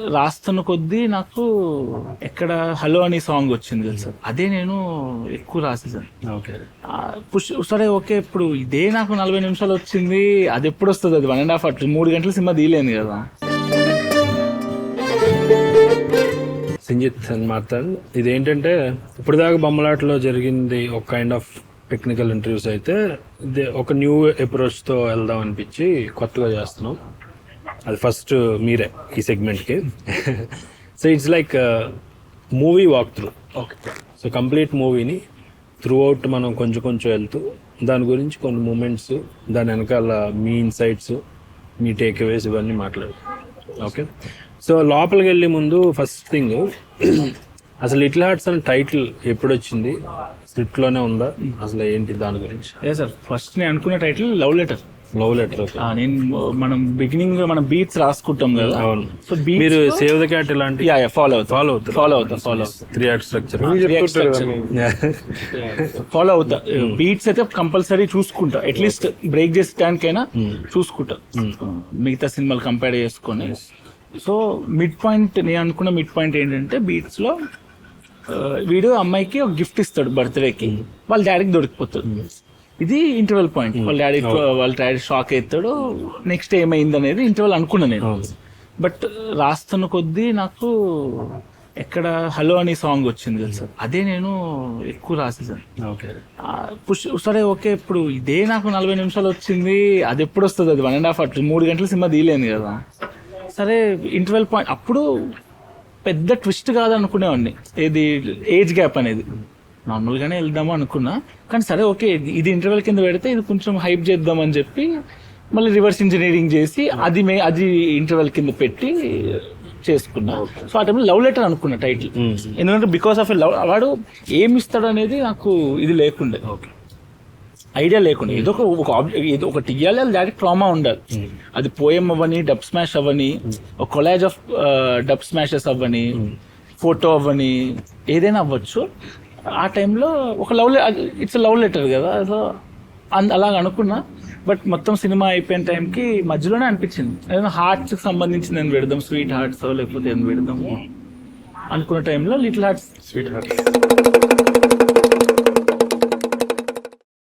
రాస్తున్న కొద్దీ నాకు ఎక్కడ హలో అని సాంగ్ వచ్చింది కదా సార్, అదే నేను ఎక్కువ రాసేసాను. ఓకే. సరే ఓకే, ఇప్పుడు ఇదే నాకు 40 నిమిషాలు వచ్చింది, అది ఎప్పుడు వస్తుంది? అది 1.5 అట్లా 3 గంటల సినిమా తీయలేను కదా. సంజిత్ మాట్లాడు. ఇదేంటంటే ఇప్పుడు దాకా బొమ్మలాటలో జరిగింది ఒక కైండ్ ఆఫ్ టెక్నికల్ ఇంటర్వ్యూస్ అయితే, ఇది ఒక న్యూ అప్రోచ్తో వెళ్దాం అనిపించి కొత్తగా చేస్తున్నాం. అది ఫస్ట్ మీరే ఈ సెగ్మెంట్కి. So it's like movie walk through. Okay. So complete మూవీని త్రూ అవుట్ మనం కొంచెం కొంచెం వెళ్తూ దాని గురించి కొన్ని మూమెంట్స్, దాని వెనకాల మీ ఇన్సైట్స్, మీ టేక్ అవేస్ ఇవన్నీ మాట్లాడు. ఓకే. సో లోపలికి వెళ్ళే ముందు ఫస్ట్ థింగ్, అసలు లిటిల్ హార్ట్స్ అనే టైటిల్ ఎప్పుడు వచ్చింది? స్క్రిప్ట్లోనే ఉందా? అసలు ఏంటి దాని గురించి? ఏ సార్, ఫస్ట్ నేను అనుకున్న title love letter. Love letter. మనం బిగినింగ్ మనం బీట్స్ రాసుకుంటాం కదా. అవును. సో మీరు సేవ్ ద క్యాట్ ఇలాంటి ఫాలో అవుతా 3 act స్ట్రక్చర్ ఫాలో అవుతా. బీట్స్ అయితే కంపల్సరీ చూసుకుంటా, అట్లీస్ట్ బ్రేక్ చేసేటానికైనా చూసుకుంటా మిగతా సినిమాలు కంపేర్ చేసుకొని. సో మిడ్ పాయింట్, నేను అనుకున్న మిడ్ పాయింట్ ఏంటంటే, బీట్స్ లో వీడు అమ్మాయికి ఒక గిఫ్ట్ ఇస్తాడు బర్త్డేకి, వాళ్ళ డాడీకి దొరికిపోతాడు. ఇది ఇంటర్వెల్ పాయింట్. వాళ్ళ డాడీ షాక్ అవుతాడు, నెక్స్ట్ ఏమైంది అనేది ఇంటర్వెల్ అనుకున్నా నేను. బట్ రాస్తున్న కొద్దీ నాకు ఎక్కడ హలో అని సాంగ్ వచ్చింది కదా సార్, అదే నేను ఎక్కువ రాసేసాను. ఓకే. సరే ఓకే, ఇప్పుడు ఇదే నాకు 40 నిమిషాలు వచ్చింది, అది ఎప్పుడు వస్తుంది? అది 1.5 అట్లా 3 గంటల సినిమా తీయలేను కదా. సరే ఇంటర్వెల్ పాయింట్ అప్పుడు పెద్ద ట్విస్ట్ కాదనుకునేవాడిని, ఏది ఏజ్ గ్యాప్ అనేది నార్మల్గానే వెళ్దాము అనుకున్నా. కానీ సరే ఓకే, ఇది ఇంటర్వెల్ కింద పెడితే ఇది కొంచెం హైప్ చేద్దామని చెప్పి మళ్ళీ రివర్స్ ఇంజనీరింగ్ చేసి అది ఇంటర్వెల్ కింద పెట్టి చేసుకున్నా. సో ఆ టైంలో లవ్ లెటర్ అనుకున్నా టైటిల్, ఎందుకంటే బికాస్ ఆఫ్ లవ్, వాడు ఏమి ఇస్తాడు అనేది నాకు ఇది లేకుండే, ఐడియా లేకుండా. ఏదో ఒకటి ఇయ్యాలి, అది డైరెక్ట్ ట్రామా ఉండాలి. అది పోయం అవ్వని, డబ్ స్మాష్ అవ్వని, ఒక కొలాజ్ ఆఫ్ డబ్ స్మాషెస్ అవ్వని, ఫోటో అవ్వని, ఏదైనా అవ్వచ్చు. ఆ టైంలో ఒక ఇట్స్ లవ్ లెటర్ కదా. సో అలాగ అనుకున్నా. బట్ మొత్తం సినిమా అయిపోయిన టైంకి మధ్యలోనే అనిపించింది, ఏదైనా హార్ట్స్కి సంబంధించింది ఏం పెడదాం, స్వీట్ హార్ట్స్ లేకపోతే ఏం పెడదాము అనుకున్న టైంలో లిటిల్ హార్ట్స్, స్వీట్ హార్ట్స్